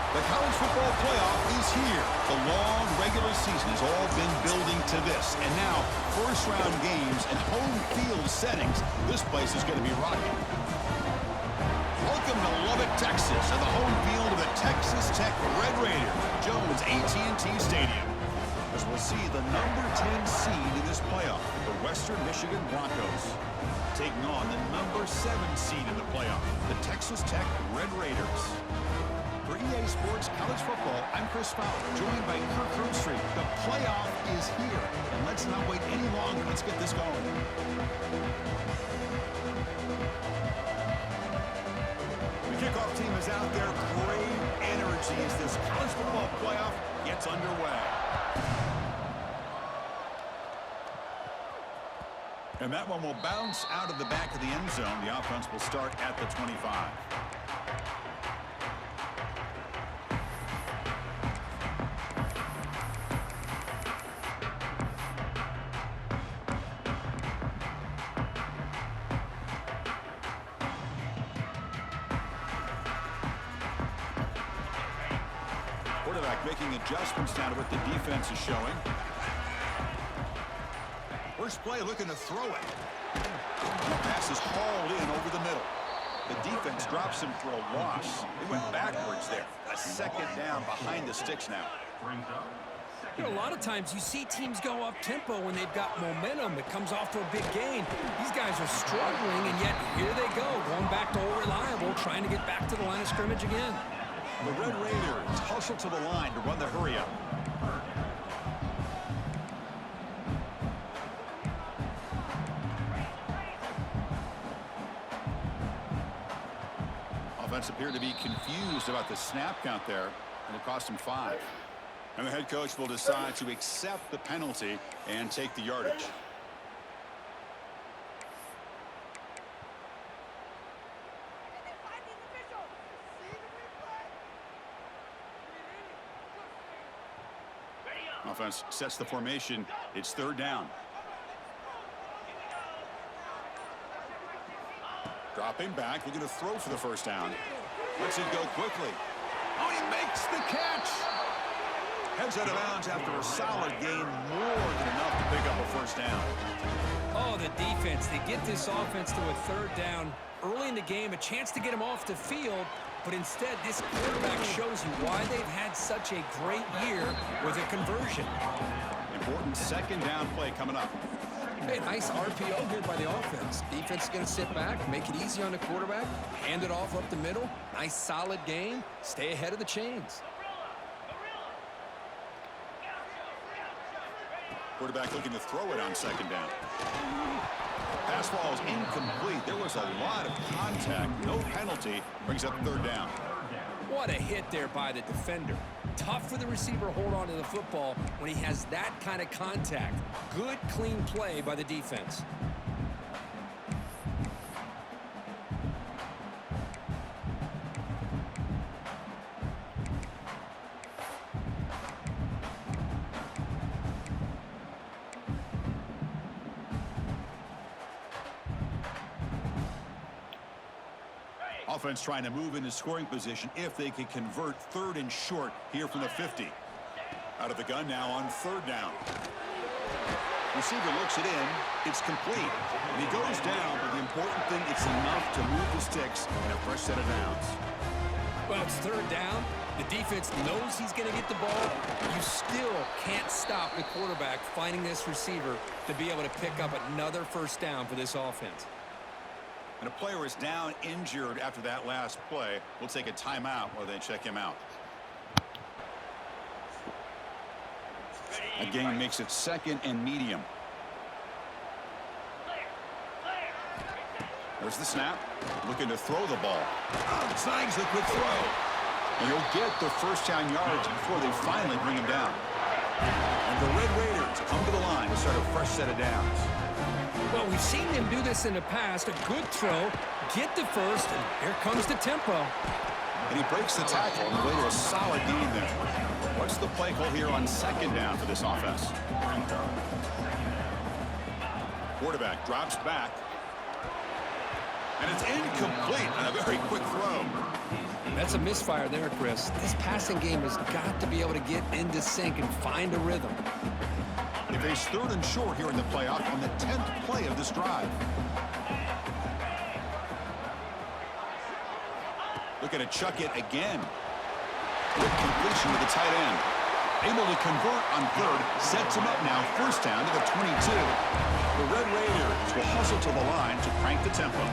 The college football playoff is here. The long regular season has all been building to this. And now, first-round games and home field settings, this place is going to be rocking. Welcome to Lubbock, Texas, and the home field of the Texas Tech Red Raiders, Jones AT&T Stadium. As we'll see the number 10 seed in this playoff, the Western Michigan Broncos, taking on the number 7 seed in the playoff, the Texas Tech Red Raiders. For EA Sports College Football, I'm Chris Fowler, joined by Kirk Herbstreit. The playoff is here, and let's not wait any longer. Let's get this going. The kickoff team is out there. Great energy as this college football playoff gets underway. And that one will bounce out of the back of the end zone. The offense will start at the 25. Quarterback making adjustments now to what the defense is showing. First play looking to throw it. The pass is hauled in over the middle. The defense drops him for a loss. They went backwards there. A second down behind the sticks now. You know, a lot of times you see teams go up-tempo when they've got momentum. It comes off to a big gain. These guys are struggling, and yet here they go, going back to old reliable, trying to get back to the line of scrimmage again. The Red Raiders hustle to the line to run the hurry-up. Offense appeared to be confused about the snap count there. It'll cost him 5. And the head coach will decide to accept the penalty and take the yardage. Offense sets the formation. It's third down. Dropping back, looking to throw for the first down. Lets it go quickly. Oh, he makes the catch. Heads out of bounds after a solid gain, more than enough to pick up a first down. Oh, the defense. They get this offense to a third down early in the game, a chance to get him off the field, but instead this quarterback shows you why they've had such a great year with a conversion. Important second down play coming up. Hey, nice RPO here by the offense. Defense is going to sit back, make it easy on the quarterback, hand it off up the middle. Nice solid game. Stay ahead of the chains. Quarterback looking to throw it on second down. Pass ball is incomplete. There was a lot of contact. No penalty. Brings up third down. What a hit there by the defender. Tough for the receiver to hold on to the football when he has that kind of contact. Good, clean play by the defense. Offense trying to move into scoring position if they can convert third and short here from the 50. Out of the gun now on third down. Receiver looks it in. It's complete. And he goes down, but the important thing, it's enough to move the sticks and a fresh set of downs. Well, it's third down. The defense knows he's going to get the ball. You still can't stop the quarterback finding this receiver to be able to pick up another first down for this offense. And a player is down injured after that last play. We'll take a timeout while they check him out. A gain makes it second and medium. There's the snap. Looking to throw the ball. Snags the quick throw. And he'll get the first down yards before they finally bring him down. And the Red Raiders come to the line to start a fresh set of downs. Well, we've seen them do this in the past. A good throw, get the first, and here comes the tempo. And he breaks the tackle on the way to a solid gain there. What's the play call here on second down for this offense? Quarterback drops back. And it's incomplete on a very quick throw. That's a misfire there, Chris. This passing game has got to be able to get into sync and find a rhythm. They face 3rd and short here in the playoff on the 10th play of this drive. Looking to chuck it again. Quick completion to the tight end. Able to convert on 3rd. Sets him up now. 1st down to the 22. The Red Raiders will hustle to the line to crank the tempo.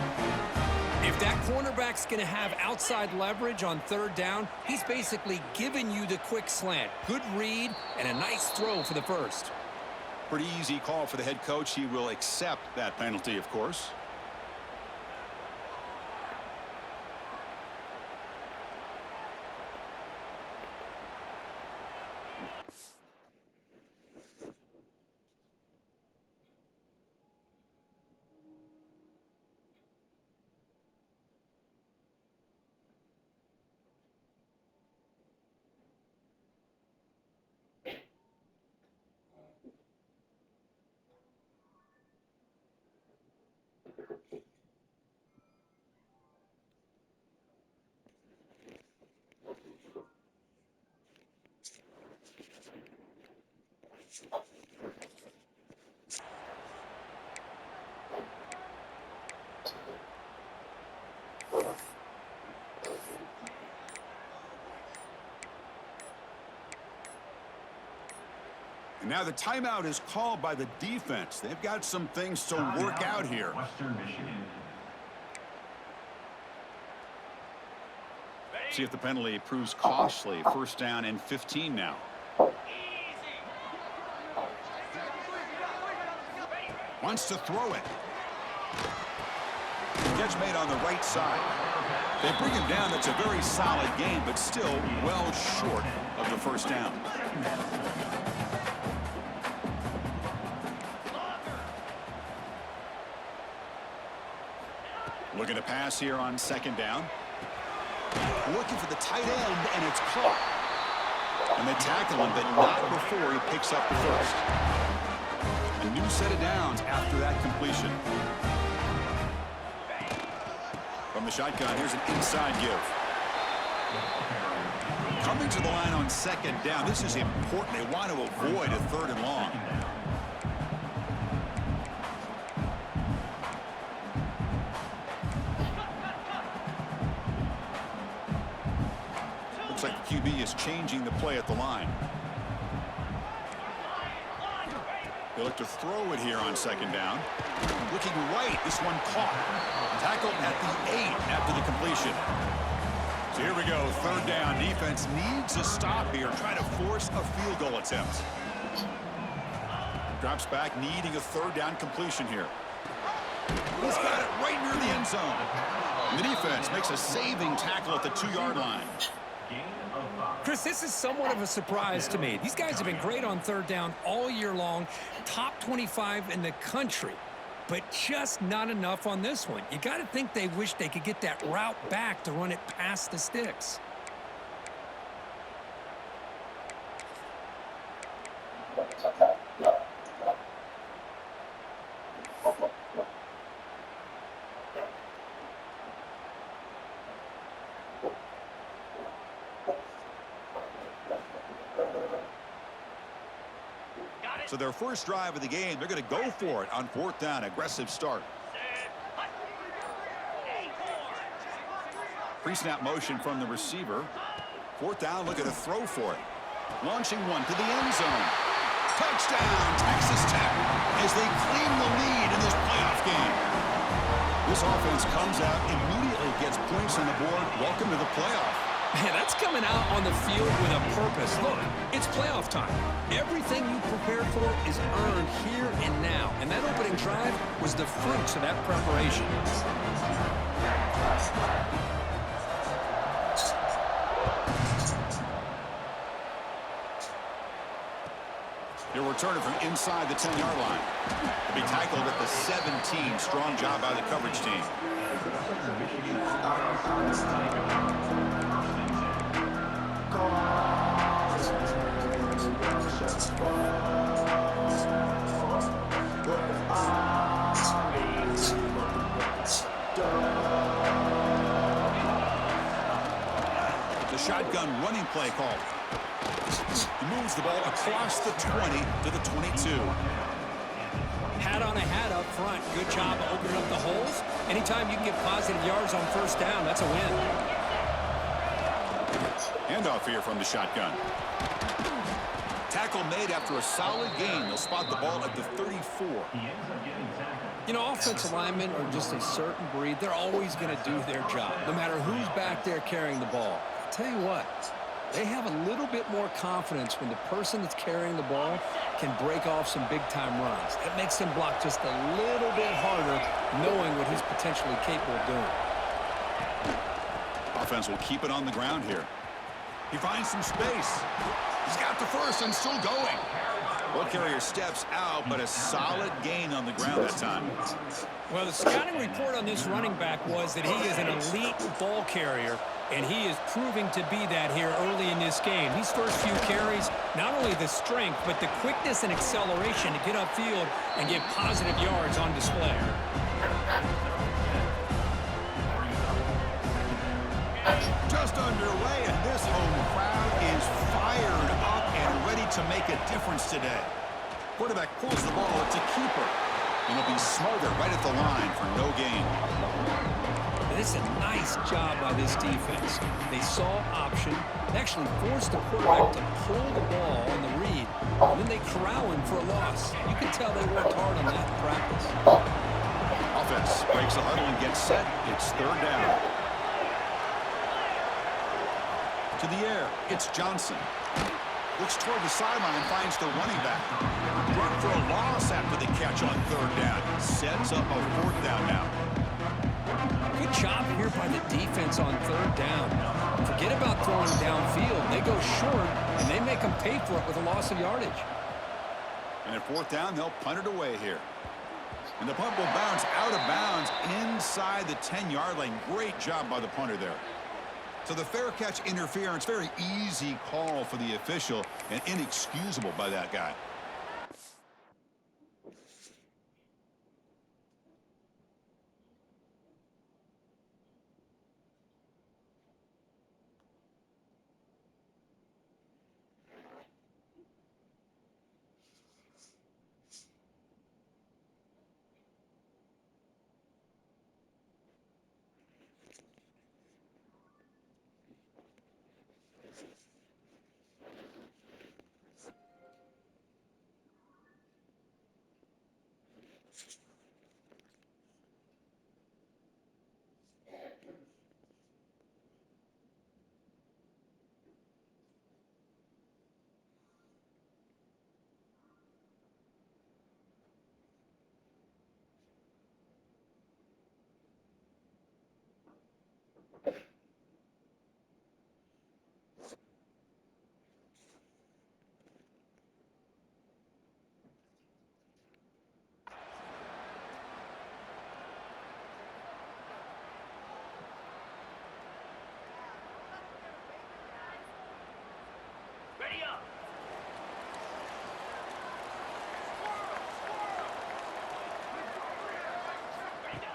If that cornerback's going to have outside leverage on 3rd down, he's basically giving you the quick slant. Good read and a nice throw for the 1st. Pretty easy call for the head coach. He will accept that penalty, of course. And now the timeout is called by the defense. They've got some things to work out here. Western Michigan. See if the penalty proves costly. 1st down and 15 now. Wants to throw it. Catch made on the right side. They bring him down. That's a very solid game, but still well short of the 1st down. Looking to pass here on 2nd down. Looking for the tight end, and it's caught. And they tackle him, but not before he picks up the 1st. A new set of downs after that completion. From the shotgun, here's an inside give. Coming to the line on 2nd down. This is important. They want to avoid a 3rd and long. Looks like the QB is changing the play at the line. They look to throw it here on 2nd down. Looking right. This one caught. Tackled at the 8 after the completion. So here we go. 3rd down. Defense needs a stop here. Trying to force a field goal attempt. Drops back, needing a 3rd down completion here. He's got it right near the end zone. And the defense makes a saving tackle at the 2-yard line. Chris, this is somewhat of a surprise to me. These guys have been great on 3rd down all year long. Top 25 in the country. But just not enough on this one. You got to think they wish they could get that route back to run it past the sticks. So their first drive of the game, they're going to go for it on 4th down. Aggressive start. Pre-snap motion from the receiver. 4th down, look at a throw for it. Launching one to the end zone. Touchdown, Texas Tech, as they claim the lead in this playoff game. This offense comes out, immediately gets points on the board. Welcome to the playoff. Man, that's coming out on the field with a purpose. Look, it's playoff time. Everything you prepared for is earned here and now. And that opening drive was the fruits of that preparation. He'll return it from inside the 10-yard line. He'll be tackled at the 17. Strong job by the coverage team. shotgun running play called. He moves the ball across the 20 to the 22. Hat on a hat up front. Good job opening up the holes. Anytime you can get positive yards on first down, that's a win. Handoff here from the shotgun. Tackle made after a solid gain. They'll spot the ball at the 34. You know, offensive linemen are just a certain breed. They're always going to do their job, no matter who's back there carrying the ball. I'll tell you what, they have a little bit more confidence when the person that's carrying the ball can break off some big-time runs. It makes them block just a little bit harder, knowing what he's potentially capable of doing. Offense will keep it on the ground here. He finds some space. He's got the first and still going. Ball carrier steps out, but a solid gain on the ground that time. Well, the scouting report on this running back was that he is an elite ball carrier, and he is proving to be that here early in this game. These first few carries, not only the strength, but the quickness and acceleration to get upfield and get positive yards on display. Just underway, and this home crowd is fired up and ready to make a difference today. Quarterback pulls the ball. It's a keeper. And he'll be smothered right at the line for no gain. This is a nice job by this defense. They saw option. They actually forced the quarterback to pull the ball on the read, and then they corral him for a loss. You can tell they worked hard on that in practice. Offense breaks the huddle and gets set. It's third down. To the air, it's Johnson. Looks toward the sideline, finds the running back. Run for a loss after the catch on third down. Sets up a fourth down now. Good job here by the defense on third down. Forget about throwing downfield. They go short, and they make them pay for it with a loss of yardage. And at fourth down, they'll punt it away here. And the punt will bounce out of bounds inside the 10-yard line. Great job by the punter there. So the fair catch interference, very easy call for the official and inexcusable by that guy.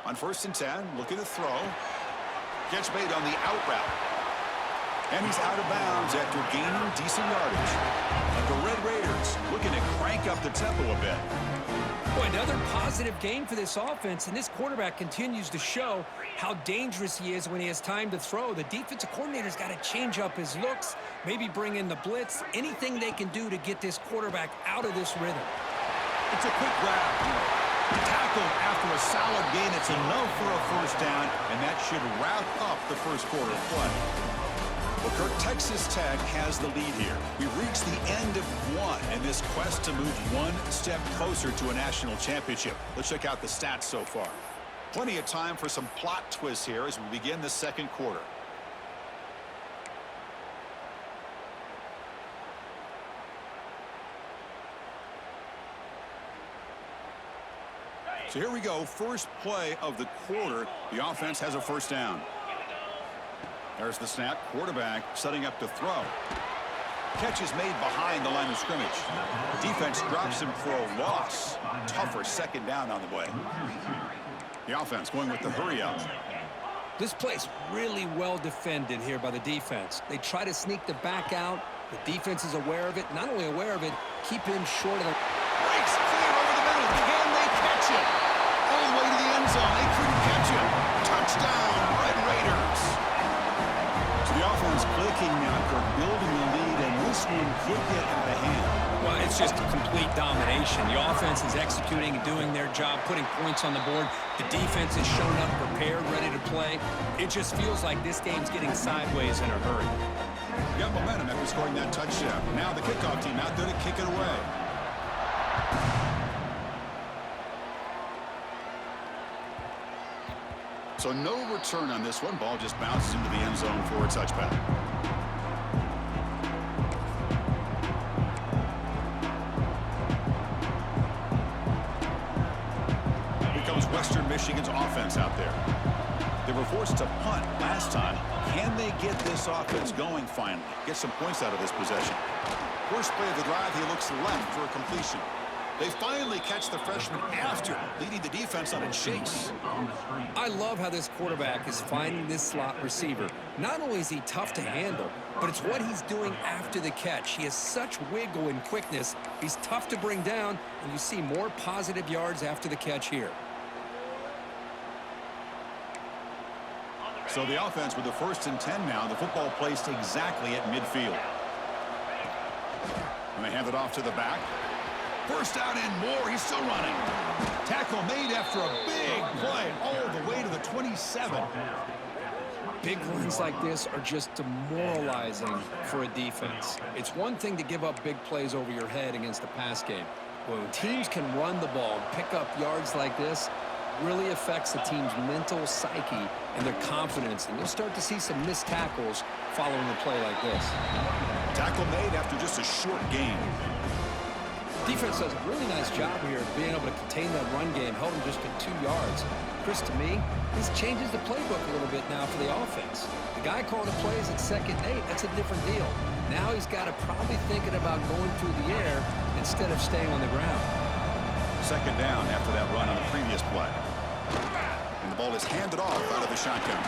On 1st and 10, looking to throw. Catch made on the out route. And he's out of bounds after gaining decent yardage. And the Red Raiders looking to crank up the tempo a bit. Boy, another positive game for this offense, and this quarterback continues to show how dangerous he is when he has time to throw. The defensive coordinator's got to change up his looks, maybe bring in the blitz, anything they can do to get this quarterback out of this rhythm. It's a quick grab. Tackled after a solid gain. It's enough for a first down, and that should wrap up the first quarter of play. Well, Kirk, Texas Tech has the lead here. We've reached the end of one in this quest to move one step closer to a national championship. Let's check out the stats so far. Plenty of time for some plot twists here as we begin the second quarter. So here we go, first play of the quarter. The offense has a first down. There's the snap, quarterback setting up to throw. Catch is made behind the line of scrimmage. Defense drops him for a loss. Tougher second down on the way. The offense going with the hurry up. This play's really well defended here by the defense. They try to sneak the back out. The defense is aware of it. Not only aware of it, keep him short of the... Breaks clear over the middle. Can they catch it? All the way to the end zone. They couldn't catch it. Touchdown, Red Raiders. So the offense clicking now, Kirk, building the lead, and this one could get out of hand. Well, it's just a complete domination. The offense is executing and doing their job, putting points on the board. The defense is showing up prepared, ready to play. It just feels like this game's getting sideways in a hurry. We got momentum after scoring that touchdown. Now the kickoff team out there to kick it away. So no return on this one. Ball just bounces into the end zone for a touchback. Here comes Western Michigan's offense out there. They were forced to punt last time. Can they get this offense going finally? Get some points out of this possession. First play of the drive, he looks left for a completion. They finally catch the freshman after leading the defense on a chase. I love how this quarterback is finding this slot receiver. Not only is he tough to handle, but it's what he's doing after the catch. He has such wiggle and quickness. He's tough to bring down, and you see more positive yards after the catch here. So the offense with the 1st and 10 now. The football placed exactly at midfield. And they hand it off to the back. First down and more. He's still running. Tackle made after a big play all the way to the 27. Big runs like this are just demoralizing for a defense. It's one thing to give up big plays over your head against the pass game. When teams can run the ball and pick up yards like this, really affects the team's mental psyche and their confidence. And you'll start to see some missed tackles following a play like this. Tackle made after just a short gain. Defense does a really nice job here of being able to contain that run game, held him just at 2 yards. Chris, to me, this changes the playbook a little bit now for the offense. The guy calling the plays at 2nd and 8, that's a different deal. Now he's got to probably thinking about going through the air instead of staying on the ground. 2nd down after that run on the previous play. And the ball is handed off out of the shotgun.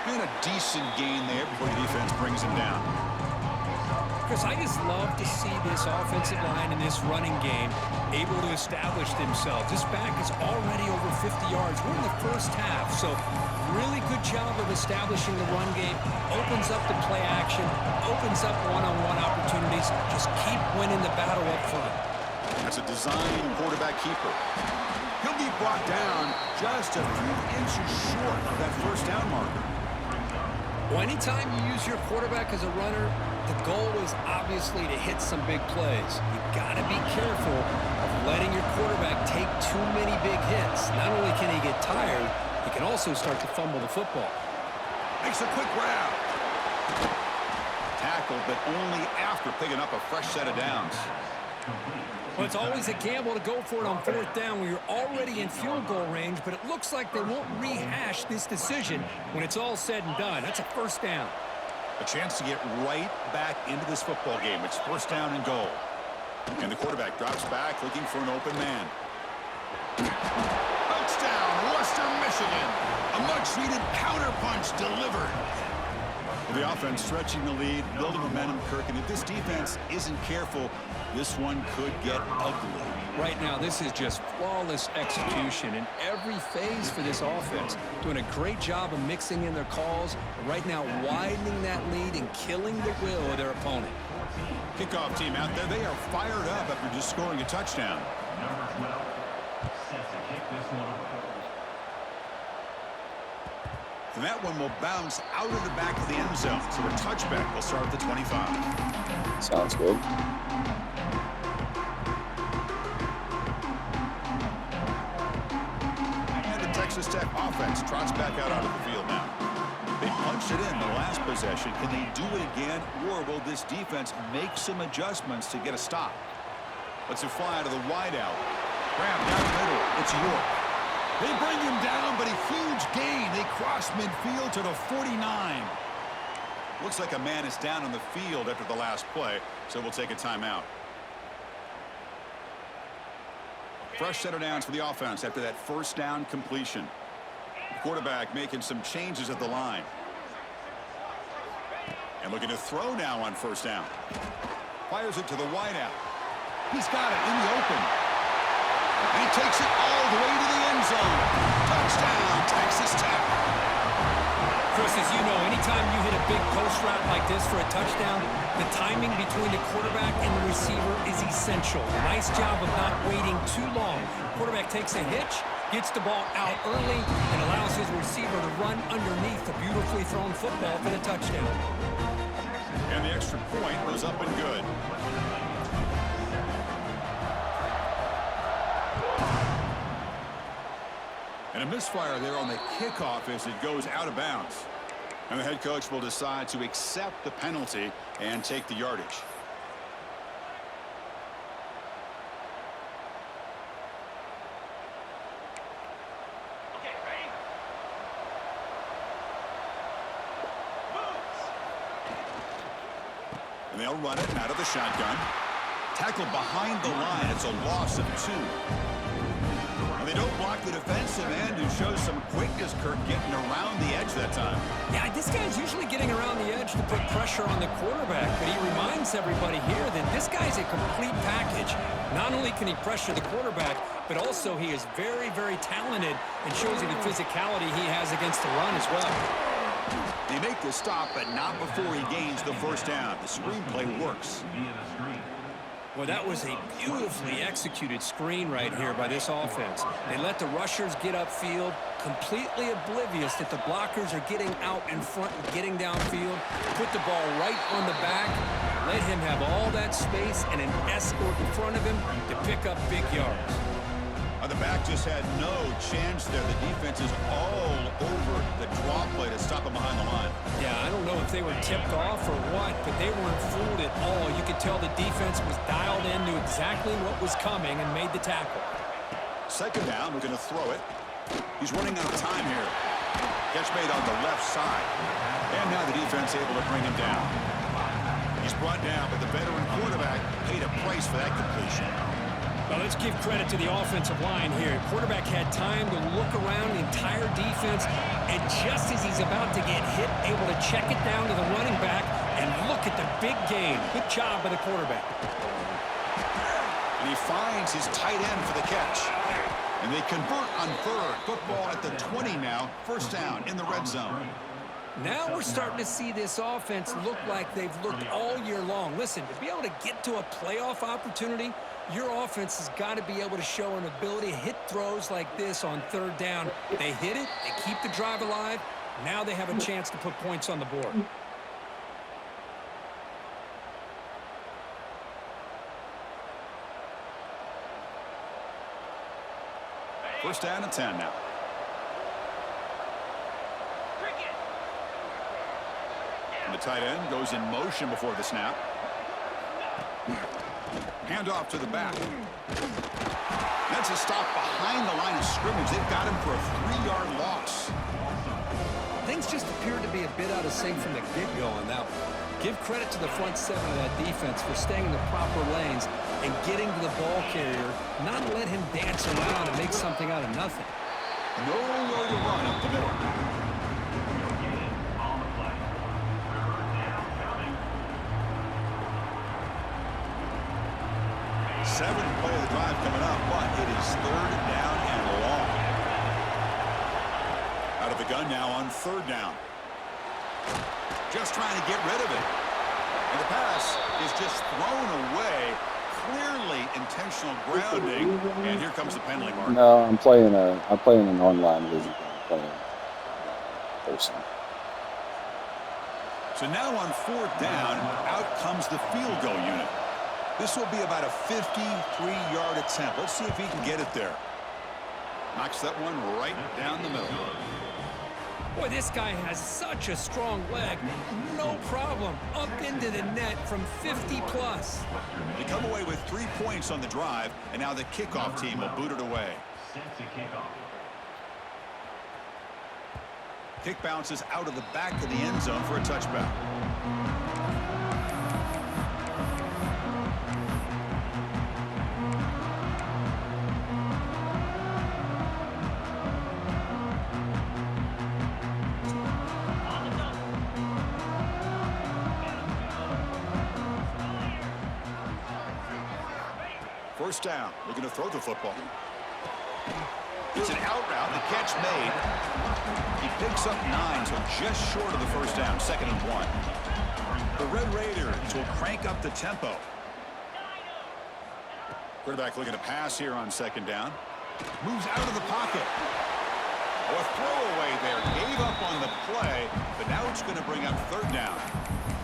And a decent gain there before the defense brings him down. Chris, I just love to see this offensive line and this running game able to establish themselves. This back is already over 50 yards. We're in the first half, so really good job of establishing the run game. Opens up the play action, opens up one-on-one opportunities. Just keep winning the battle up front. That's a design quarterback keeper. He'll be brought down just a few inches short of that first down marker. Well, anytime you use your quarterback as a runner, the goal is obviously to hit some big plays. You got to be careful of letting your quarterback take too many big hits. Not only can he get tired, he can also start to fumble the football. Makes a quick grab. Tackled, but only after picking up a fresh set of downs. Well, it's always a gamble to go for it on 4th down when you're already in field goal range, but it looks like they won't rehash this decision when it's all said and done. That's a 1st down. A chance to get right back into this football game. It's 1st down and goal. And the quarterback drops back looking for an open man. Touchdown, Western Michigan. A much-needed counterpunch delivered. Well, the offense stretching the lead, building momentum, Kirk. And if this defense isn't careful, this one could get ugly. Right now, this is just flawless execution in every phase for this offense. Doing a great job of mixing in their calls. Right now, widening that lead and killing the will of their opponent. Kickoff team out there. They are fired up after just scoring a touchdown. And that one will bounce out of the back of the end zone. So the touchback will start at the 25. Sounds good. Texas Tech offense trots back out onto the field now. They punched it in the last possession. Can they do it again, or will this defense make some adjustments to get a stop? Let's it fly to the wideout. Grab down the middle. It's York. They bring him down, but a huge gain. They cross midfield to the 49. Looks like a man is down on the field after the last play, so we'll take a timeout. Fresh set of downs for the offense after that 1st down completion. Quarterback making some changes at the line. And looking to throw now on first down. Fires it to the wideout. He's got it in the open. And he takes it all the way to the end zone. Touchdown, Texas Tech. Chris, as you know, anytime you hit a big post route like this for a touchdown, the timing between the quarterback and the receiver is essential. Nice job of not waiting too long. Quarterback takes a hitch, gets the ball out early, and allows his receiver to run underneath the beautifully thrown football for the touchdown. And the extra point was up and good. And a misfire there on the kickoff as it goes out of bounds. And the head coach will decide to accept the penalty and take the yardage. Okay, ready? And they'll run it out of the shotgun. Tackled behind the line. It's a loss of 2. They don't block the defensive end, who shows some quickness, Kirk, getting around the edge that time. Yeah, this guy's usually getting around the edge to put pressure on the quarterback, but he reminds everybody here that this guy's a complete package. Not only can he pressure the quarterback, but also he is very, very talented and shows you the physicality he has against the run as well. They make the stop, but not before he gains the first down. The screenplay works. Well, that was a beautifully executed screen right here by this offense. They let the rushers get upfield, completely oblivious that the blockers are getting out in front and getting downfield. Put the ball right on the back, let him have all that space and an escort in front of him to pick up big yards. The back just had no chance there. The defense is all over the draw play to stop him behind the line. Yeah, I don't know if they were tipped off or what, but they weren't fooled at all. You could tell the defense was dialed in, knew exactly what was coming, and made the tackle. Second down, we're going to throw it. He's running out of time here. Catch made on the left side. And now the defense able to bring him down. He's brought down, but the veteran quarterback paid a price for that completion. Well, let's give credit to the offensive line here. Quarterback had time to look around the entire defense, and just as he's about to get hit, able to check it down to the running back, and look at the big gain. Good job by the quarterback. And he finds his tight end for the catch. And they convert on third. Football at the 20 now. First down in the red zone. Now we're starting to see this offense look like they've looked all year long. Listen, to be able to get to a playoff opportunity, your offense has got to be able to show an ability to hit throws like this on third down. They hit it, they keep the drive alive. Now they have a chance to put points on the board. First down and 10 now. And the tight end goes in motion before the snap. Hand off to the back. That's a stop behind the line of scrimmage. They've got him for a 3-yard loss. Things just appeared to be a bit out of sync from the get-go on that one. Give credit to the front seven of that defense for staying in the proper lanes and getting to the ball carrier, not let him dance around and make something out of nothing. Nowhere to run up the middle. Seventh play of the drive coming up, but it is third down and long. Out of the gun now on third down. Just trying to get rid of it. And the pass is just thrown away. Clearly intentional grounding. And here comes the penalty mark. No, I'm playing an online league. I'm playing person. So now on fourth down, out comes the field goal unit. This will be about a 53-yard attempt. Let's see if he can get it there. Knocks that one right down the middle. Boy, this guy has such a strong leg. No problem. Up into the net from 50-plus. They come away with 3 points on the drive, and now the kickoff team will boot it away. Kick bounces out of the back of the end zone for a touchback. First down. Looking to throw the football. It's an out route. The catch made. He picks up 9, so just short of the first down. 2nd and 1. The Red Raiders will crank up the tempo. Quarterback looking to pass here on 2nd down. Moves out of the pocket. Oh, a throwaway there. Gave up on the play, but now it's going to bring up 3rd down.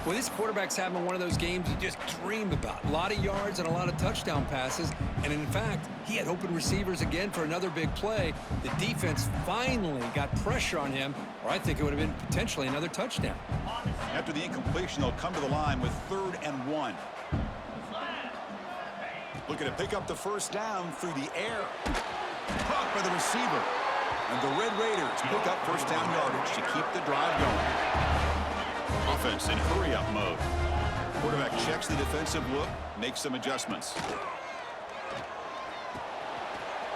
Well, this quarterback's having one of those games you just dream about. A lot of yards and a lot of touchdown passes. And in fact, he had open receivers again for another big play. The defense finally got pressure on him, or I think it would have been potentially another touchdown. After the incompletion, they'll come to the line with 3rd and 1. Looking to pick up the first down through the air. Caught by the receiver. And the Red Raiders pick up first down yardage to keep the drive going. Offense in hurry-up mode. Quarterback checks the defensive look, makes some adjustments.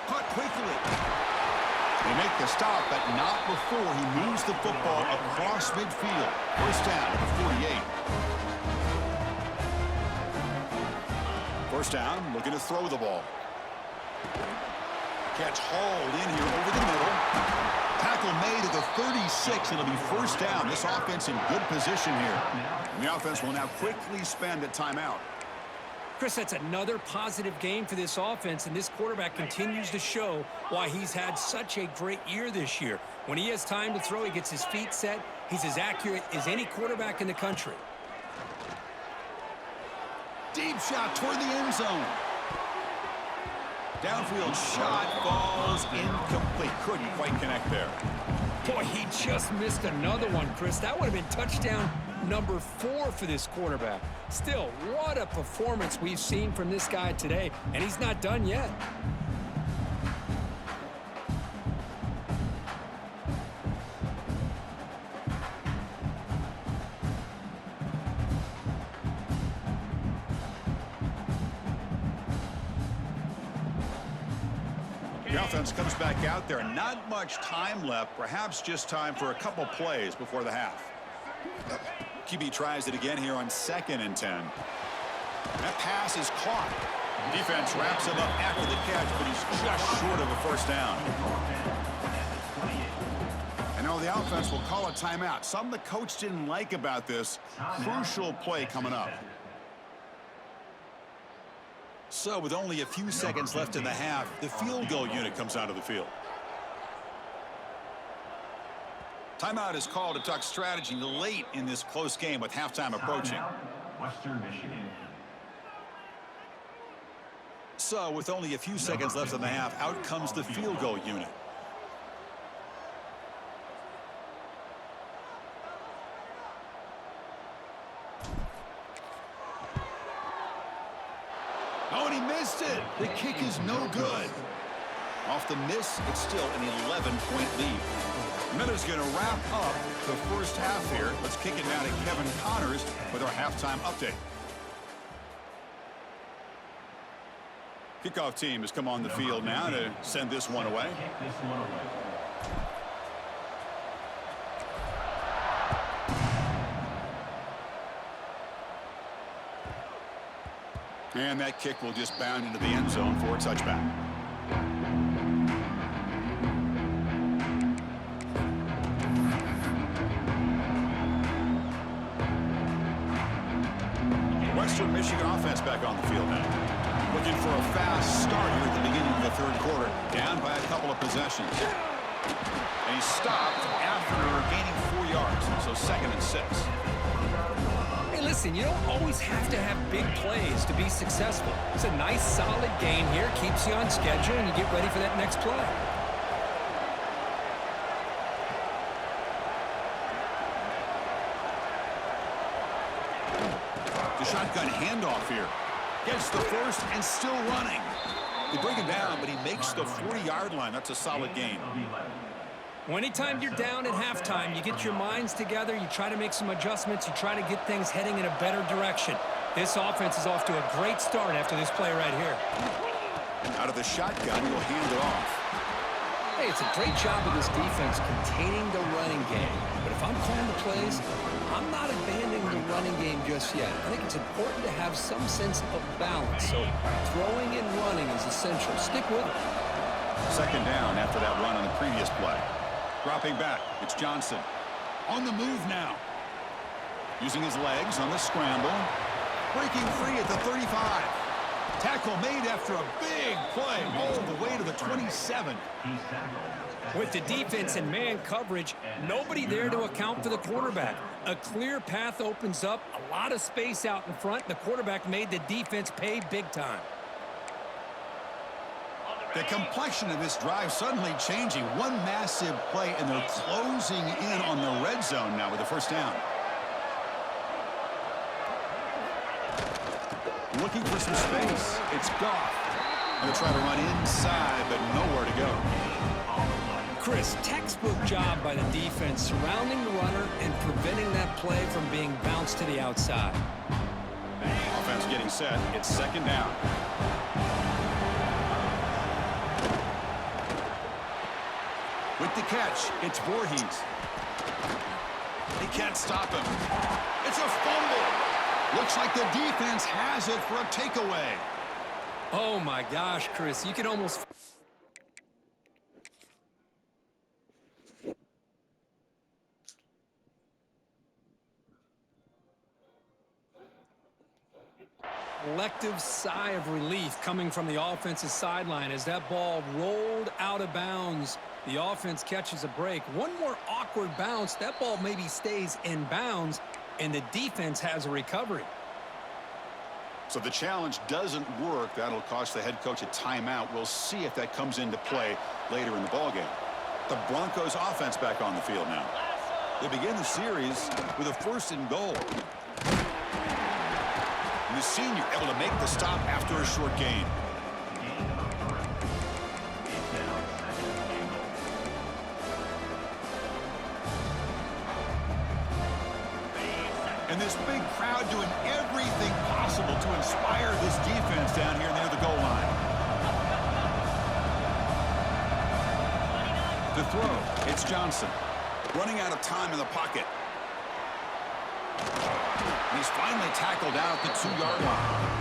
Caught quickly. They make the stop, but not before he moves the football across midfield. First down at the 48. First down, looking to throw the ball. Catch hauled in here over the middle. Tackle made at the 36. It'll be first down. This offense in good position here. And the offense will now quickly spend a timeout. Chris, that's another positive game for this offense, and this quarterback continues to show why he's had such a great year this year. When he has time to throw, he gets his feet set. He's as accurate as any quarterback in the country. Deep shot toward the end zone. Downfield shot falls incomplete. Couldn't quite connect there. Boy, he just missed another one, Chris. That would have been touchdown number 4 for this quarterback. Still, what a performance we've seen from this guy today, and he's not done yet. The offense comes back out there. Not much time left. Perhaps just time for a couple plays before the half. QB tries it again here on 2nd and 10. That pass is caught. Defense wraps him up after the catch, but he's just short of a first down. And now the offense will call a timeout. Something the coach didn't like about this. Crucial play coming up. So with only a few seconds left in the half, the field goal unit comes out of the field. Timeout is called to talk strategy late in this close game with halftime approaching. Western Michigan. So with only a few seconds left in the half, out comes the field goal unit. Oh, and he missed it. The kick is no good. Off the miss, it's still an 11-point lead. Miller's going to wrap up the first half here. Let's kick it now to Kevin Connors with our halftime update. Kickoff team has come on the field now to send this one away. And that kick will just bound into the end zone for a touchback. The Western Michigan offense back on the field now. Looking for a fast start here at the beginning of the 3rd quarter. Down by a couple of possessions. And he stopped after gaining 4 yards. So 2nd and 6. Hey, listen, you don't always have to have big plays to be successful. It's a nice, solid game here. Keeps you on schedule, and you get ready for that next play. The shotgun handoff here. Gets the first and still running. They bring him down, but he makes the 40-yard line. That's a solid gain. Well, anytime you're down at halftime, you get your minds together, you try to make some adjustments, you try to get things heading in a better direction. This offense is off to a great start after this play right here. Out of the shotgun, he'll hand it off. Hey, it's a great job of this defense containing the running game. But if I'm calling the plays, I'm not abandoning the running game just yet. I think it's important to have some sense of balance. So throwing and running running is essential. Stick with it. Second down after that run on the previous play. Dropping back, it's Johnson. On the move now. Using his legs on the scramble. Breaking free at the 35. Tackle made after a big play all the way to the 27. With the defense and man coverage, nobody there to account for the quarterback. A clear path opens up, a lot of space out in front. The quarterback made the defense pay big time. The complexion of this drive suddenly changing. One massive play, and they're closing in on the red zone now with the first down. Looking for some space. It's Goff. Going to try to run inside, but nowhere to go. Chris, textbook job by the defense surrounding the runner and preventing that play from being bounced to the outside. Offense getting set. It's second down. With the catch, it's Voorhees. They can't stop him. It's a fumble. Looks like the defense has it for a takeaway. Oh, my gosh, Chris. You can almost... collective sigh of relief coming from the offensive sideline as that ball rolled out of bounds. The offense catches a break. One more awkward bounce. That ball maybe stays in bounds, and the defense has a recovery. So the challenge doesn't work. That'll cost the head coach a timeout. We'll see if that comes into play later in the ballgame. The Broncos offense back on the field now. They begin the series with a 1st and goal. And the senior able to make the stop after a short gain. And this big crowd doing everything possible to inspire this defense down here near the goal line. The throw, it's Johnson. Running out of time in the pocket. And he's finally tackled out at the 2-yard line.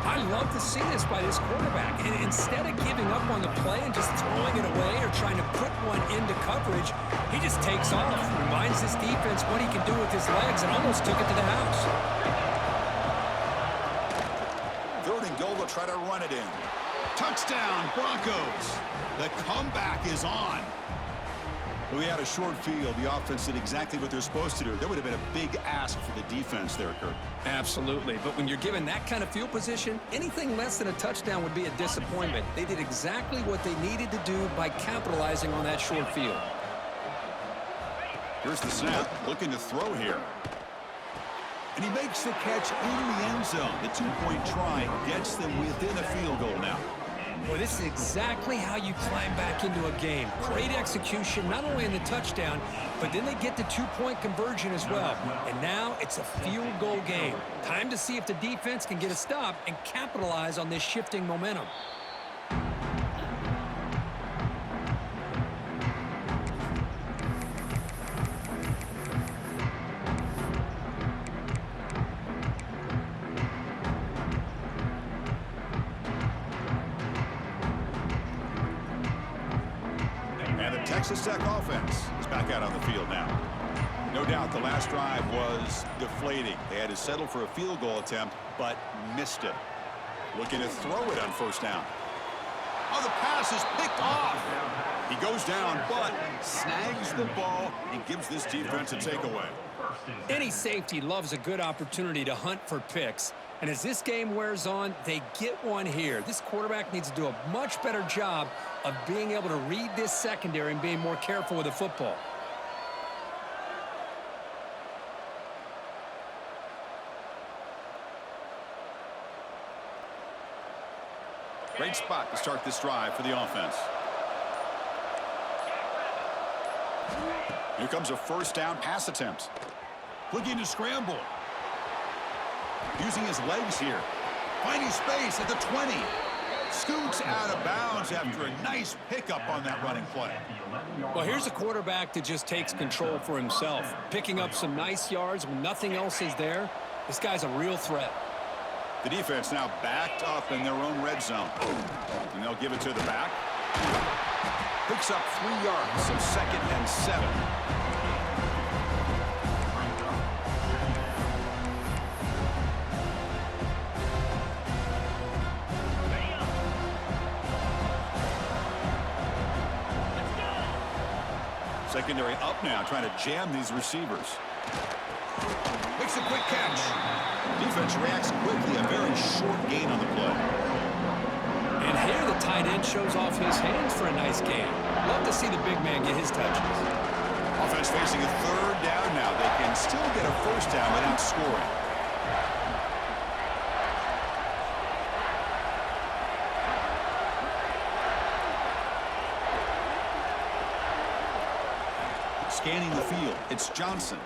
I love to see this by this quarterback. And instead of giving up on the play and just throwing it away or trying to put one into coverage, he just takes off, reminds this defense what he can do with his legs, and almost took it to the house. 3rd and goal, they'll try to run it in. Touchdown, Broncos. The comeback is on. We had a short field. The offense did exactly what they're supposed to do. That would have been a big ask for the defense there, Kurt. Absolutely. But when you're given that kind of field position, anything less than a touchdown would be a disappointment. They did exactly what they needed to do by capitalizing on that short field. Here's the snap. Looking to throw here. And he makes the catch in the end zone. The 2-point try gets them within a field goal now. Well, this is exactly how you climb back into a game. Great execution, not only in the touchdown, but then they get the 2-point conversion as well. And now it's a field goal game. Time to see if the defense can get a stop and capitalize on this shifting momentum. Texas Tech offense is back out on the field now. No doubt the last drive was deflating. They had to settle for a field goal attempt, but missed it. Looking to throw it on 1st down. Oh, the pass is picked off. He goes down, but snags the ball and gives this defense a takeaway. Any safety loves a good opportunity to hunt for picks. And as this game wears on, they get one here. This quarterback needs to do a much better job of being able to read this secondary and being more careful with the football. Great spot to start this drive for the offense. Here comes a 1st down pass attempt. Looking to scramble. Using his legs here. Finding space at the 20. Scoots out of bounds after a nice pickup on that running play. Well, here's a quarterback that just takes control for himself. Picking up some nice yards when nothing else is there. This guy's a real threat. The defense now backed up in their own red zone. And they'll give it to the back. Picks up 3 yards, so 2nd and 7. Secondary up now, trying to jam these receivers. Makes a quick catch. Defense reacts quickly, a very short gain on the play. And here the tight end shows off his hands for a nice gain. Love to see the big man get his touches. Offense facing a 3rd down now. They can still get a 1st down without scoring. Scanning the field, it's Johnson.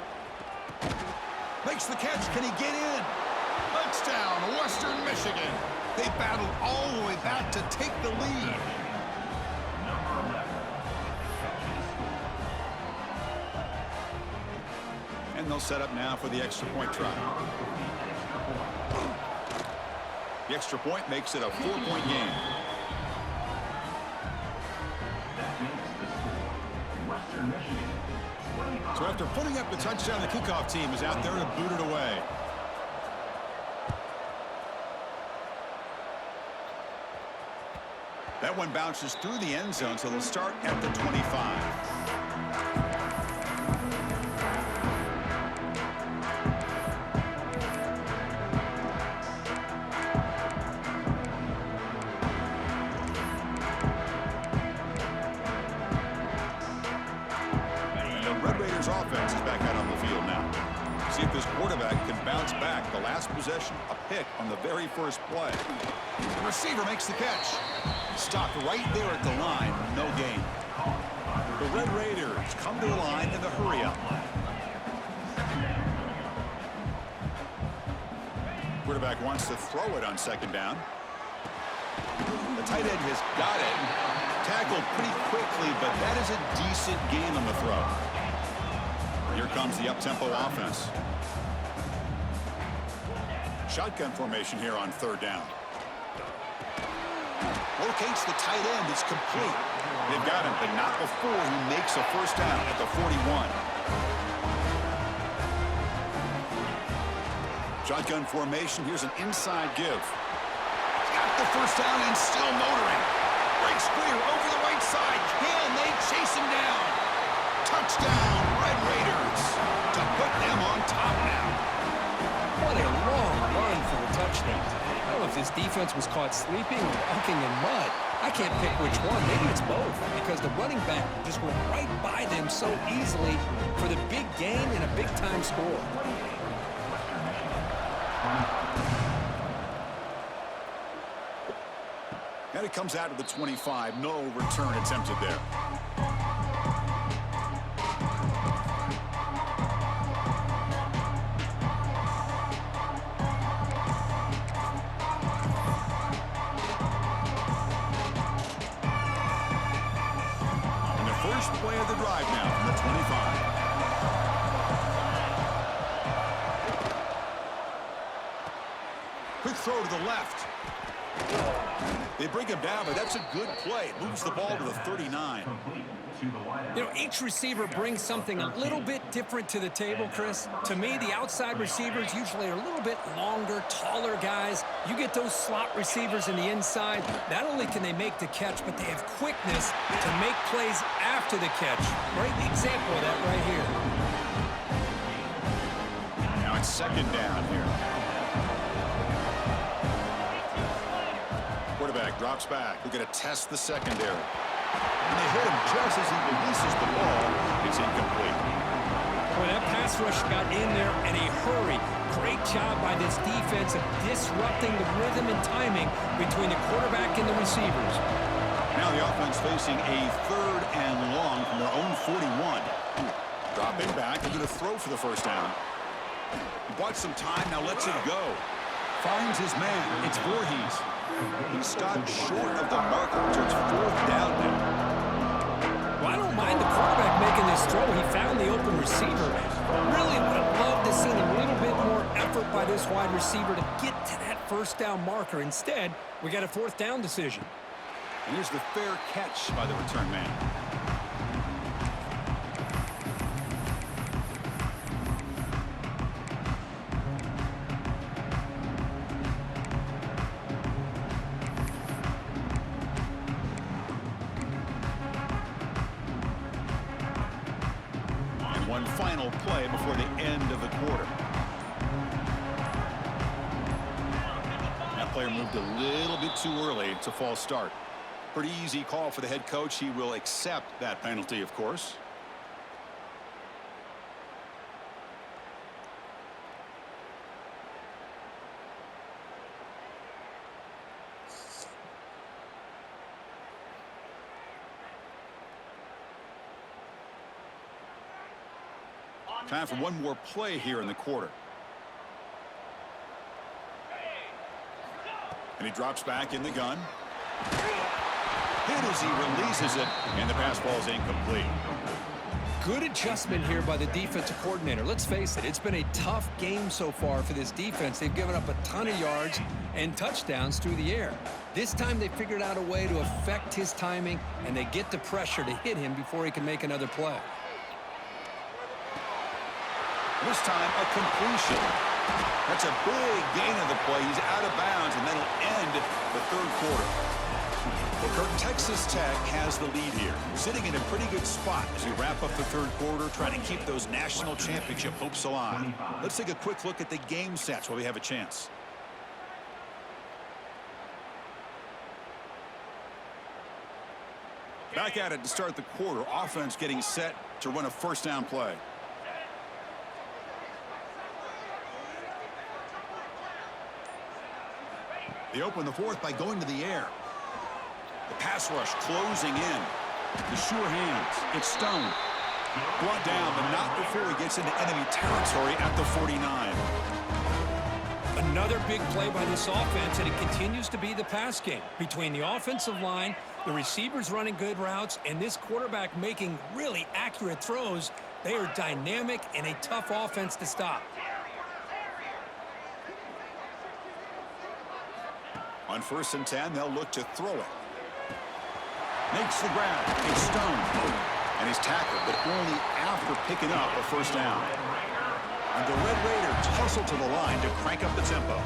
Makes the catch, can he get in? Touchdown, Western Michigan. They battled all the way back to take the lead. And they'll set up now for the extra point try. The extra point makes it a 4-point game. So after putting up the touchdown, the kickoff team is out there to boot it away. That one bounces through the end zone, so they'll start at the 25. Offense is back out on the field now. See if this quarterback can bounce back. The last possession, a pick on the very first play. The receiver makes the catch. Stopped right there at the line. No gain. The Red Raiders come to the line in the hurry-up. Quarterback wants to throw it on 2nd down. The tight end has got it. Tackled pretty quickly, but that is a decent gain on the throw. Here comes the up-tempo offense. Shotgun formation here on 3rd down. Locates the tight end. It's complete. They've got him, but not before he makes a 1st down at the 41. Shotgun formation. Here's an inside give. Got the 1st down and still motoring. Breaks clear over the right side. Can they chase him down? Touchdown, Red Raiders, to put them on top now. What a long run for a touchdown. I don't know if this defense was caught sleeping or walking in mud. I can't pick which one. Maybe it's both, because the running back just went right by them so easily for the big gain and a big-time score. And it comes out to the 25. No return attempted there. Play of the drive now from the 25. Quick throw to the left. They bring him down, but that's a good play. It moves the ball to the 39. You know, each receiver brings something a little bit different to the table, Chris. To me, the outside receivers usually are a little bit longer, taller guys. You get those slot receivers in the inside. Not only can they make the catch, but they have quickness to make plays after the catch. Great example of that right here. Now it's 2nd down here. Quarterback drops back. We're going to test the secondary. And they hit him just as he releases the ball. It's incomplete. Boy, that pass rush got in there in a hurry. Great job by this defense of disrupting the rhythm and timing between the quarterback and the receivers. Now the offense facing a 3rd and long from their own 41. Dropping back. They're going to throw for the 1st down. He bought some time. Now lets it go. Finds his man. It's Voorhees. He stopped short of the marker, so it's 4th down now. Well, I don't mind the quarterback making this throw. He found the open receiver. Really would have loved to see a little bit more effort by this wide receiver to get to that first down marker. Instead, we got a fourth down decision. And here's the fair catch by the return man. And one final play before the end of the quarter. That player moved a little bit too early. It's a false start. Pretty easy call for the head coach. He will accept that penalty, of course. Time for one more play here in the quarter. And he drops back in the gun. Hit as he releases it, and the pass ball is incomplete. Good adjustment here by the defensive coordinator. Let's face it, it's been a tough game so far for this defense. They've given up a ton of yards and touchdowns through the air. This time they figured out a way to affect his timing, and they get the pressure to hit him before he can make another play. This time, a completion. That's a big gain of the play. He's out of bounds, and that'll end the third quarter. Well, Kirk, Texas Tech has the lead here. Sitting in a pretty good spot as we wrap up the third quarter, trying to keep those national championship hopes alive. Let's take a quick look at the game stats while we have a chance. Back at it to start the quarter. Offense getting set to run a first down play. They open the fourth by going to the air. The pass rush closing in. The sure hands. It's Stone. Brought down, but not before he gets into enemy territory at the 49. Another big play by this offense, and it continues to be the pass game. Between the offensive line, the receivers running good routes, and this quarterback making really accurate throws, they are dynamic and a tough offense to stop. On 1st and 10, they'll look to throw it. Makes the grab. It's Stone. And he's tackled, but only after picking up a first down. And the Red Raiders hustle to the line to crank up the tempo.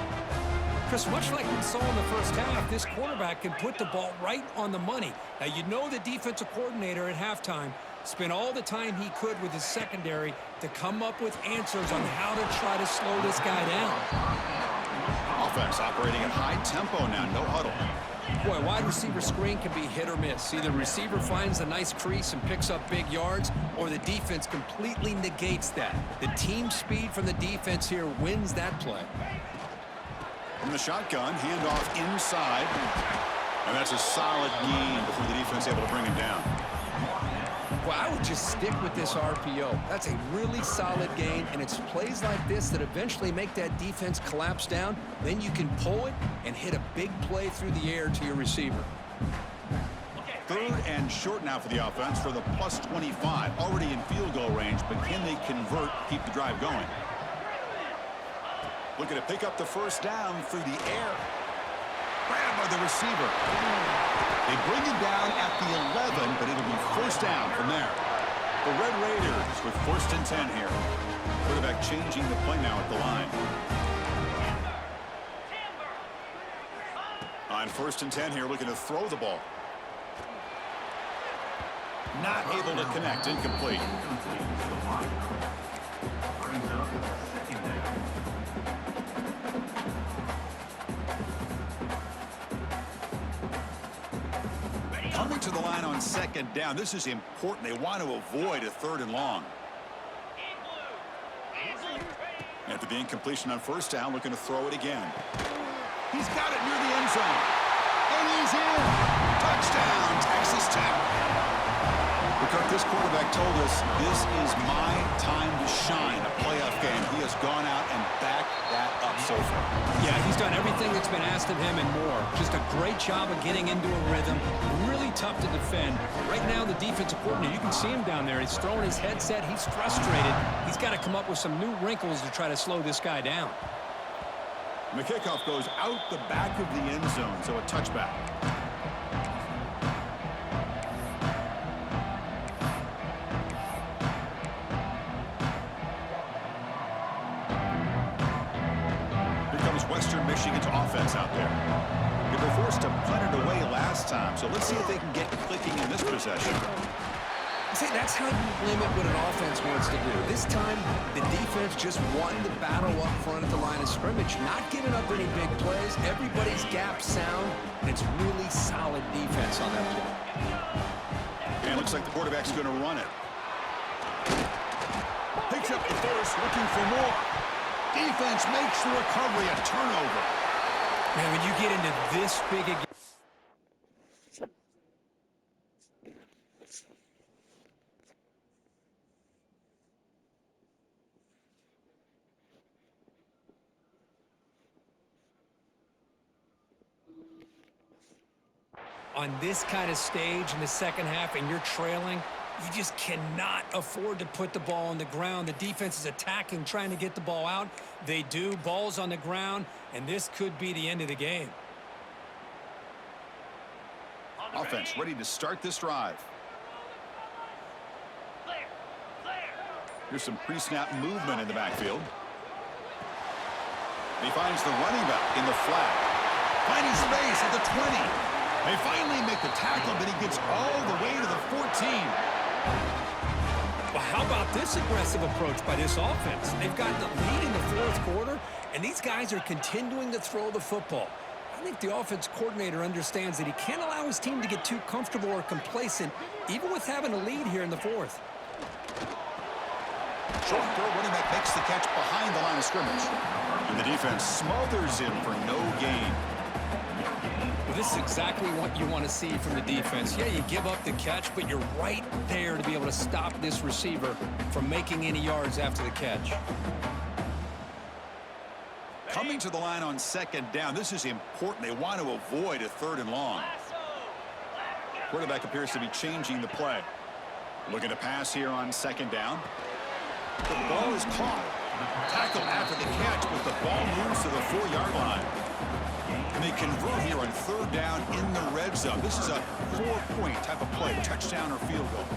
Chris, much like we saw in the first half, this quarterback can put the ball right on the money. Now, you know the defensive coordinator at halftime spent all the time he could with his secondary to come up with answers on how to try to slow this guy down. Offense operating at high tempo now, no huddle. Boy, wide receiver screen can be hit or miss. Either receiver finds a nice crease and picks up big yards, or the defense completely negates that. The team speed from the defense here wins that play. From the shotgun, handoff inside. And that's a solid gain before the defense able to bring him down. Well, I would just stick with this RPO. That's a really solid gain, and it's plays like this that eventually make that defense collapse down. Then you can pull it and hit a big play through the air to your receiver. Third and short now for the offense for the plus 25. Already in field goal range, but can they convert, keep the drive going? Looking to pick up the first down through the air. Grabbed by the receiver. They bring him down at the 11, but it'll be first down from there. The Red Raiders with 1st and 10 here. Quarterback changing the play now at the line. On 1st and 10 here, looking to throw the ball. Not able to connect, incomplete. Coming to the line on 2nd down. This is important. They want to avoid a 3rd and long. After the incompletion on 1st down, looking to throw it again. He's got it near the end zone. And he's in. Touchdown, Texas Tech. Because this quarterback told us this is my time to shine, a playoff game. He has gone out and backed that up so far. Yeah, he's done everything that's been asked of him and more. Just a great job of getting into a rhythm. Really tough to defend. Right now, the defensive coordinator, you can see him down there. He's throwing his headset. He's frustrated. He's got to come up with some new wrinkles to try to slow this guy down. And the kickoff goes out the back of the end zone, so a touchback. Western Michigan's offense out there. They were forced to punt it away last time, so let's see if they can get clicking in this possession. See, that's how you limit what an offense wants to do. This time, the defense just won the battle up front at the line of scrimmage, not giving up any big plays. Everybody's gap sound, and it's really solid defense on that play. And it looks like the quarterback's going to run it. Picks up the first, looking for more. Defense makes the recovery, a turnover. Man, when you get into this big a game. On this kind of stage in the second half and you're trailing, you just cannot afford to put the ball on the ground. The defense is attacking, trying to get the ball out. They do. Ball's on the ground, and this could be the end of the game. Offense ready to start this drive. Here's some pre-snap movement in the backfield. He finds the running back in the flat. Finding space at the 20. They finally make the tackle, but he gets all the way to the 14. Well, how about this aggressive approach by this offense? They've got the lead in the fourth quarter, and these guys are continuing to throw the football. I think the offense coordinator understands that he can't allow his team to get too comfortable or complacent, even with having a lead here in the fourth. Short throw, running back makes the catch behind the line of scrimmage. And the defense smothers him for no gain. Well, this is exactly what you want to see from the defense. Yeah, you give up the catch, but you're right there to be able to stop this receiver from making any yards after the catch. Coming to the line on second down, this is important. They want to avoid a third and long. Quarterback appears to be changing the play. Looking to pass here on second down. The ball is caught. Tackle after the catch, but the ball moves to the 4-yard line. And they convert here on third down in the red zone. This is a 4-point type of play, touchdown or field goal.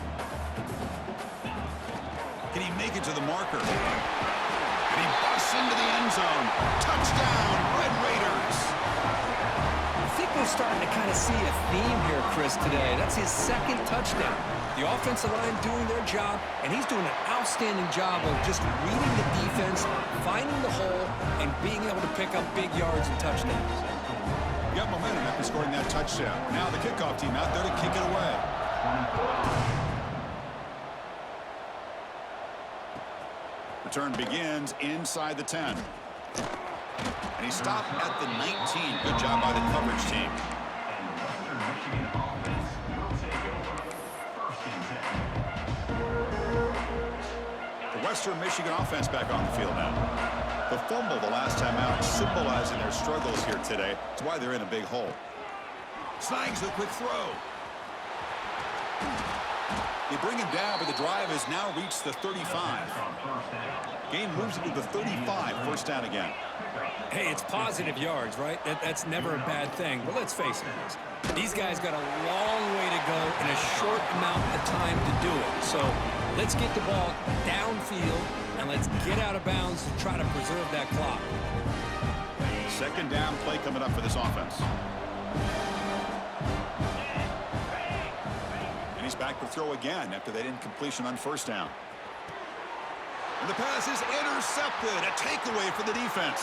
Can he make it to the marker? And he busts into the end zone. Touchdown, Red Raiders. I think we're starting to kind of see a theme here, Chris, today. That's his second touchdown. The offensive line doing their job, and he's doing an outstanding job of just reading the defense, finding the hole, and being able to pick up big yards and touchdowns. You got momentum after scoring that touchdown. Now the kickoff team out there to kick it away. Return begins inside the 10. And he stopped at the 19. Good job by the coverage team. The Western Michigan offense back on the field now. The fumble the last time out, symbolizing their struggles here today. That's why they're in a big hole. Snags a quick throw. They bring him down, but the drive has now reached the 35. Game moves into the 35, first down again. Hey, it's positive yards, right? That's never a bad thing. But let's face it, guys. These guys got a long way to go in a short amount of time to do it. So let's get the ball downfield, and let's get out of bounds to try to preserve that clock. Second down play coming up for this offense. And he's back to throw again after that incompletion on first down. And the pass is intercepted. A takeaway for the defense.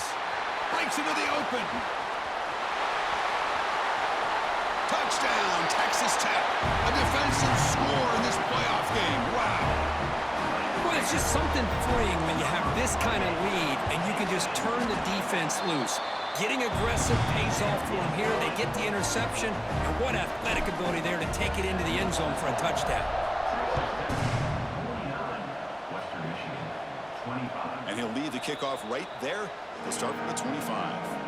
Breaks into the open. Touchdown, Texas Tech. A defensive score in this playoff game. Wow. Well, it's just something freeing when you have this kind of lead and you can just turn the defense loose. Getting aggressive pays off for them here. They get the interception, and what athletic ability there to take it into the end zone for a touchdown. And he'll lead the kickoff right there. They'll start from the 25.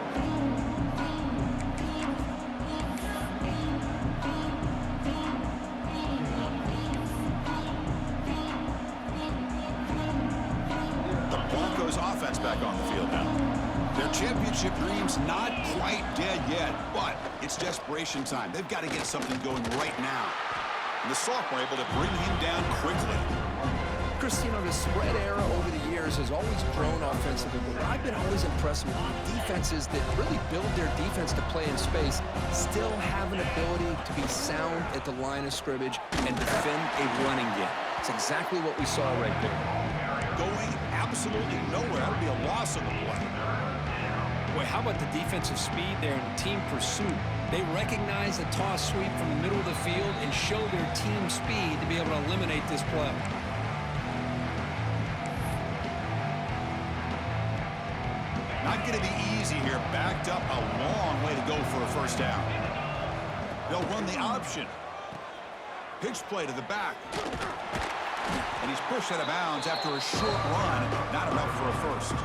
Offense back on the field now. Their championship dreams not quite dead yet, but it's desperation time. They've got to get something going right now. And the sophomore able to bring him down quickly. Christine, the spread era over the years has always grown offensively, but I've been always impressed with defenses that really build their defense to play in space, still have an ability to be sound at the line of scrimmage and defend a running game. It's exactly what we saw right there. Going absolutely nowhere. That would be a loss on the play. Boy, how about the defensive speed there in team pursuit? They recognize the toss sweep from the middle of the field and show their team speed to be able to eliminate this play. Not going to be easy here. Backed up a long way to go for a first down. They'll run the option. Pitch play to the back. And he's pushed out of bounds after a short run. Not enough for a first.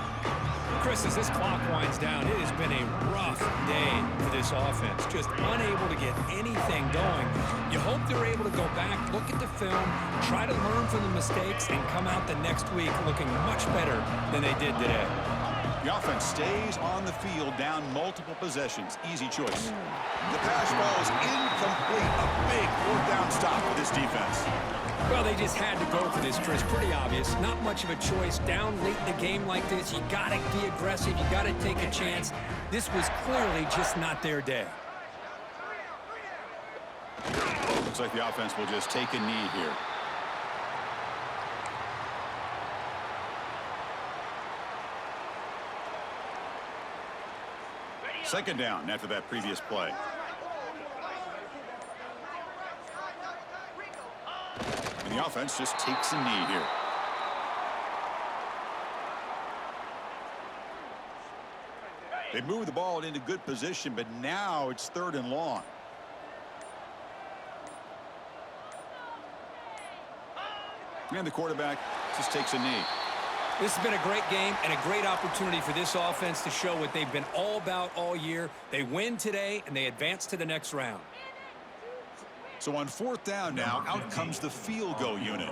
Chris, as this clock winds down, it has been a rough day for this offense. Just unable to get anything going. You hope they're able to go back, look at the film, try to learn from the mistakes, and come out the next week looking much better than they did today. The offense stays on the field down multiple possessions. Easy choice. The pass ball is incomplete. A big fourth down stop for this defense. Well, they just had to go for this, Chris. Pretty obvious. Not much of a choice. Down late in the game like this, you got to be aggressive. You got to take a chance. This was clearly just not their day. Looks like the offense will just take a knee here. Second down after that previous play. And the offense just takes a knee here. They move the ball into good position, but now it's 3rd and long. And the quarterback just takes a knee. This has been a great game and a great opportunity for this offense to show what they've been all about all year. They win today, and they advance to the next round. So on 4th down now, out comes the field goal unit.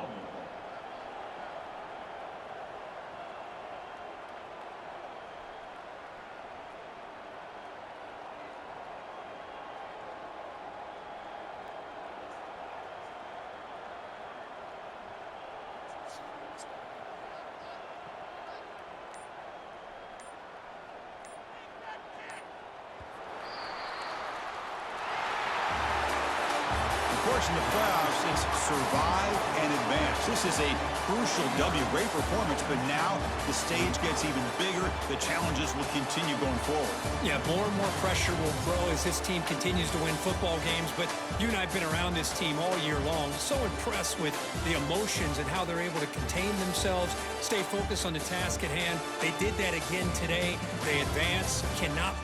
In the playoffs, it's survive and advance. This is a crucial W. Great performance, but now the stage gets even bigger. The challenges will continue going forward. Yeah, more and more pressure will grow as this team continues to win football games, but you and I have been around this team all year long. So impressed with the emotions and how they're able to contain themselves, stay focused on the task at hand. They did that again today. They advance, cannot